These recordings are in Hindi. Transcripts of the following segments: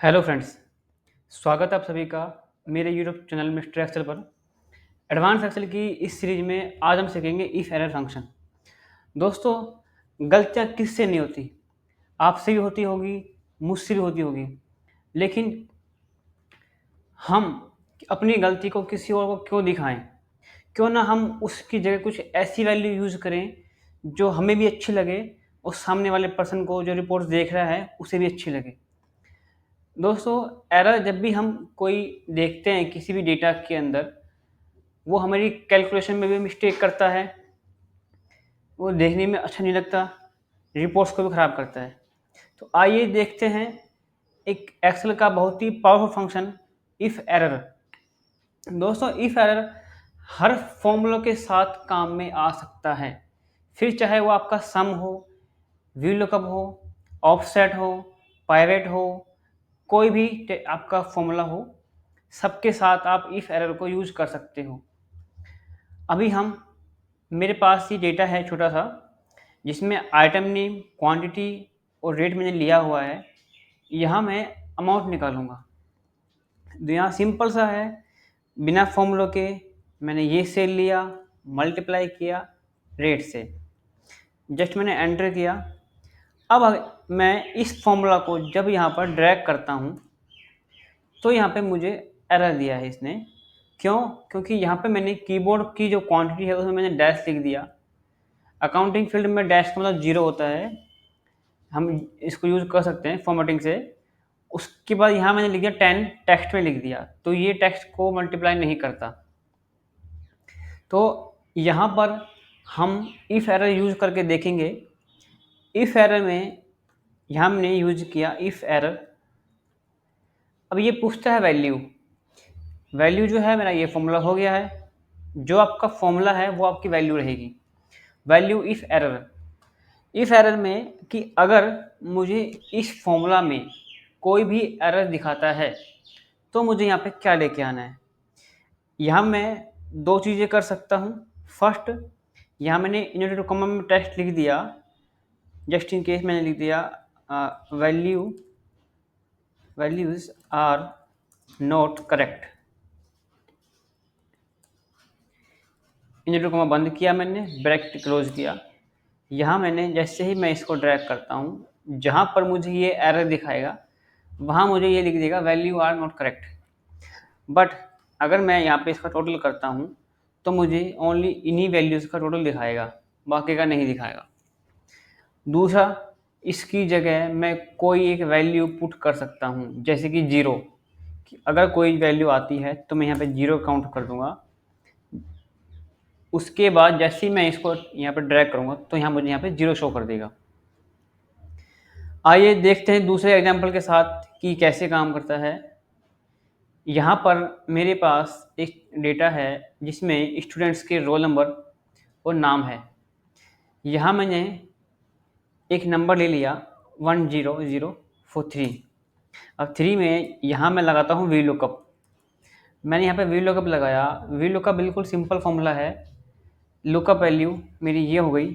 हेलो फ्रेंड्स, स्वागत है आप सभी का मेरे यूट्यूब चैनल मिस्टर एक्सेल पर। एडवांस एक्सेल की इस सीरीज में आज हम सीखेंगे इफ़ एरर फंक्शन। दोस्तों, गलतियाँ किससे नहीं होती? आपसे भी होती होगी, मुझसे भी होती होगी, लेकिन हम अपनी गलती को किसी और को क्यों दिखाएं? क्यों ना हम उसकी जगह कुछ ऐसी वैल्यू यूज़ करें जो हमें भी अच्छी लगे और सामने वाले पर्सन को जो रिपोर्ट देख रहा है उसे भी अच्छी लगे। दोस्तों, एरर जब भी हम कोई देखते हैं किसी भी डेटा के अंदर, वो हमारी कैलकुलेशन में भी मिस्टेक करता है, वो देखने में अच्छा नहीं लगता, रिपोर्ट्स को भी ख़राब करता है। तो आइए देखते हैं एक एक्सेल का बहुत ही पावरफुल फंक्शन इफ़ एरर। दोस्तों, इफ़ एरर हर फॉर्मूलों के साथ काम में आ सकता है, फिर चाहे वो आपका सम हो, वीलुकअप हो, ऑफसेट हो, पाइवेट हो, कोई भी आपका फॉर्मूला हो, सबके साथ आप इफ़ एरर को यूज़ कर सकते हो। अभी हम मेरे पास ये डेटा है छोटा सा, जिसमें आइटम नेम, क्वांटिटी और रेट मैंने लिया हुआ है। यहाँ मैं अमाउंट निकालूंगा। तो यहाँ सिंपल सा है, बिना फॉर्मूलों के मैंने ये सेल लिया, मल्टीप्लाई किया रेट से, जस्ट मैंने एंटर किया। अब मैं इस फॉर्मूला को जब यहाँ पर ड्रैग करता हूँ तो यहाँ पे मुझे एरर दिया है इसने। क्यों? क्योंकि यहाँ पे मैंने कीबोर्ड की जो क्वांटिटी है उसमें मैंने डैश लिख दिया। अकाउंटिंग फील्ड में डैश का मतलब जीरो होता है, हम इसको यूज़ कर सकते हैं फॉर्मेटिंग से। उसके बाद यहाँ मैंने लिख दिया 10, टेक्स्ट में लिख दिया, तो ये टेक्स्ट को मल्टीप्लाई नहीं करता। तो यहाँ पर हम इफ़ एरर यूज़ करके देखेंगे। इफ़ एरर में यहाँ हमने यूज़ किया इफ़ एरर। अब ये पूछता है वैल्यू। वैल्यू जो है मेरा ये फॉर्मूला हो गया है, जो आपका फॉर्मूला है वो आपकी वैल्यू रहेगी। Value if error. If error में कि अगर मुझे इस फॉर्मूला में कोई भी एरर दिखाता है तो मुझे यहाँ पे क्या लेके आना है। यहाँ मैं दो चीज़ें कर सकता हूँ। फर्स्ट, यहाँ मैंने इन्वर्टेड कॉमा में टेक्स्ट लिख दिया, जस्ट इन केस मैंने लिख दिया values are not correct. Inverted comma बंद किया मैंने, ब्रैकेट क्लोज किया। यहाँ मैंने जैसे ही मैं इसको ड्रैग करता हूँ, जहाँ पर मुझे ये एरर दिखाएगा वहाँ मुझे ये लिख देगा value are not correct. But अगर मैं यहाँ पे इसका टोटल करता हूँ तो मुझे ओनली इन्हीं वैल्यूज़ का टोटल दिखाएगा, बाकी का नहीं दिखाएगा। दूसरा, इसकी जगह मैं कोई एक वैल्यू पुट कर सकता हूँ, जैसे कि जीरो। कि अगर कोई वैल्यू आती है तो मैं यहाँ पे जीरो काउंट कर दूंगा। उसके बाद जैसे ही मैं इसको यहाँ पे ड्रैग करूँगा तो यहाँ मुझे यहाँ पे जीरो शो कर देगा। आइए देखते हैं दूसरे एग्जाम्पल के साथ कि कैसे काम करता है। यहाँ पर मेरे पास एक डेटा है जिसमें स्टूडेंट्स के रोल नंबर और नाम है। यहाँ मैंने एक नंबर ले लिया 10043। अब 3 में यहाँ मैं लगाता हूँ वी लुकअप। मैंने यहाँ पे वी लुकअप लगाया। वी लुकअप बिल्कुल सिंपल फॉर्मूला है। लुकअप वैल्यू मेरी ये हो गई,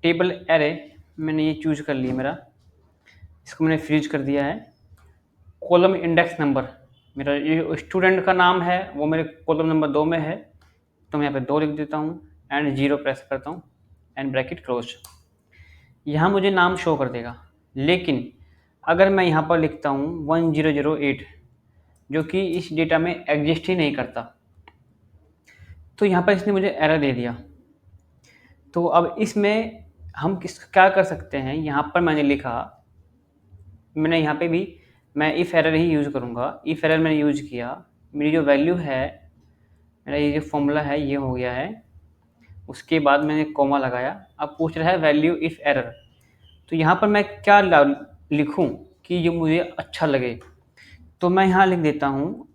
टेबल एरे मैंने ये चूज कर लिया, मेरा इसको मैंने फ्रीज कर दिया है। कॉलम इंडेक्स नंबर, मेरा ये स्टूडेंट का नाम है वो मेरे कॉलम नंबर 2 में है, तो मैं यहाँ पे 2 लिख देता हूँ एंड 0 प्रेस करता हूँ एंड ब्रैकेट क्लोज। यहाँ मुझे नाम शो कर देगा। लेकिन अगर मैं यहाँ पर लिखता हूँ 1008, जो कि इस डेटा में एग्जिस्ट ही नहीं करता, तो यहाँ पर इसने मुझे एरर दे दिया। तो अब इसमें हम क्या कर सकते हैं, यहाँ पर मैंने लिखा, मैंने यहाँ पे भी मैं इफ़ एरर ही यूज़ करूँगा। इफ़ एरर मैंने यूज़ किया, मेरी जो वैल्यू है, मेरा ये जो फॉर्मूला है ये हो गया है। उसके बाद मैंने कॉमा लगाया। अब पूछ रहा है वैल्यू इफ़ एरर, तो यहाँ पर मैं क्या लिखूँ कि जो मुझे अच्छा लगे। तो मैं यहाँ लिख देता हूँ,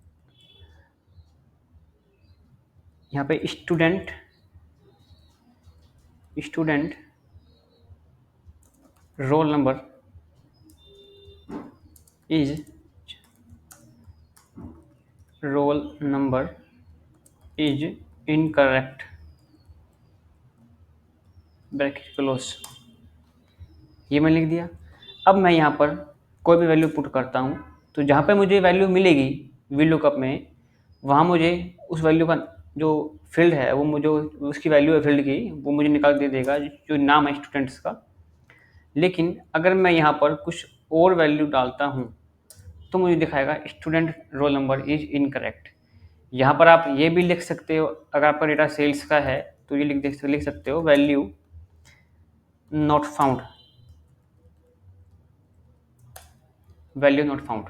यहाँ पे student roll number is incorrect, bracket close. ये मैं लिख दिया। अब मैं यहाँ पर कोई भी वैल्यू पुट करता हूँ तो जहाँ पे मुझे वैल्यू मिलेगी वी लुकअप में, वहाँ मुझे उस वैल्यू का जो फील्ड है वो मुझे उसकी वैल्यू है फील्ड की, वो मुझे निकाल के देगा जो नाम है स्टूडेंट्स का। लेकिन अगर मैं यहाँ पर कुछ और वैल्यू डालता हूँ तो मुझे दिखाएगा student roll number is incorrect. यहाँ पर आप ये भी लिख सकते हो, अगर आपका डेटा सेल्स का है तो ये लिख सकते हो value not found, value not found.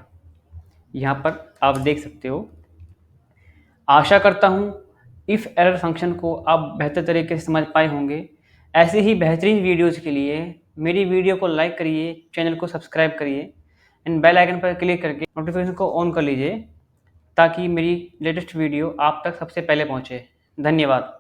यहाँ पर आप देख सकते हो। आशा करता हूँ इफ़ एरर फंक्शन को आप बेहतर तरीके से समझ पाए होंगे। ऐसे ही बेहतरीन वीडियोज़ के लिए मेरी वीडियो को लाइक करिए, चैनल को सब्सक्राइब करिए एंड बेल आइकन पर क्लिक करके नोटिफिकेशन को ऑन कर लीजिए ताकि मेरी लेटेस्ट वीडियो आप तक सबसे पहले पहुँचे। धन्यवाद।